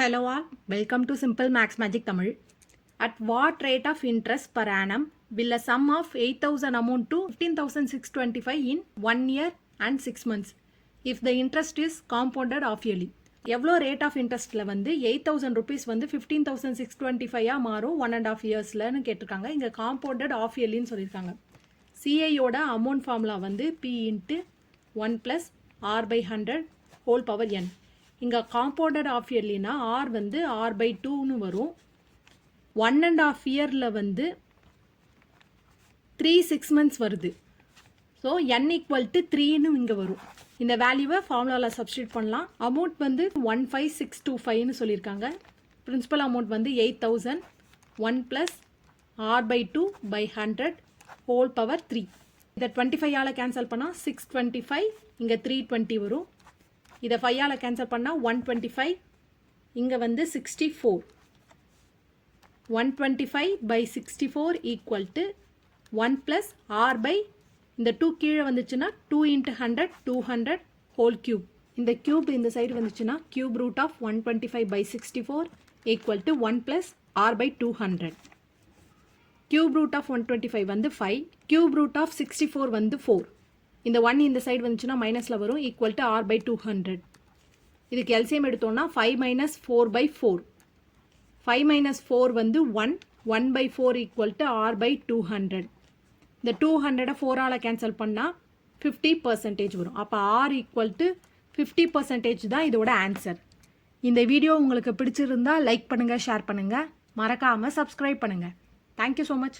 Hello all, welcome to Simple Max Magic Tamil. At what rate of interest per annum will a sum of 8,000 amount to 15,625 in 1 year and 6 months if the interest is compounded half yearly? எவ்வளோ rate of இன்ட்ரெஸ்ட்டில் வந்து 8,000 rupees வந்து 15,625 மாறும் 1.5 இயர்ஸ்லன்னு கேட்டிருக்காங்க. இங்கே compounded of இயர்லின்னு சொல்லியிருக்காங்க. சிஐயோட amount formula வந்து P into 1 + R/100 whole power n. இங்கே compounded of இயர்லினா R வந்து R/2ன்னு வரும். 1.5 இயரில் வந்து 3 6 months வருது. ஸோ n = 3ன்னு இங்கே வரும். இந்த வேல்யூவை ஃபார்முலாவில் சப்ஸ்டியூட் பண்ணலாம். அமௌண்ட் வந்து 15,625ன்னு சொல்லியிருக்காங்க. பிரின்சிபல் அமௌண்ட் வந்து 8,000. 1 + R/2/100 ஹோல் பவர் 3. இதை 25ஆல் கேன்சல் பண்ணால் 625, இங்கே 320 வரும். இதை 5ஆல் கேன்சல் பண்ணால் 125, இங்கே வந்து 64. 125/64 = 1 + R/ இந்த 2 கீழே வந்துச்சுன்னா 2 × 100 200 ஹோல் கியூப். இந்த கியூப் இந்த சைடு வந்துச்சுன்னா கியூப் ரூட் ஆஃப் 125/64 = 1 + R/200. கியூப் ரூட் ஆஃப் 125 வந்து 5, கியூப் ரூட் ஆஃப் 64 வந்து 4. இந்த 1 இந்த சைடு வந்துச்சுன்னா மைனஸில் வரும் = R/200. இதுக்கு எல்சிஎம் எடுத்தோம்னா 5 - 4/4. 5 - 4 வந்து 1. 1/4 = R/200. இந்த 200 4ஆல் கேன்சல் பண்ணால் 50% வரும். அப்போ R = 50% தான் இதோட ஆன்சர். இந்த வீடியோ உங்களுக்கு பிடிச்சிருந்தா லைக் பண்ணுங்கள், ஷேர் பண்ணுங்கள், மறக்காமல் சப்ஸ்கிரைப் பண்ணுங்கள். Thank you so much.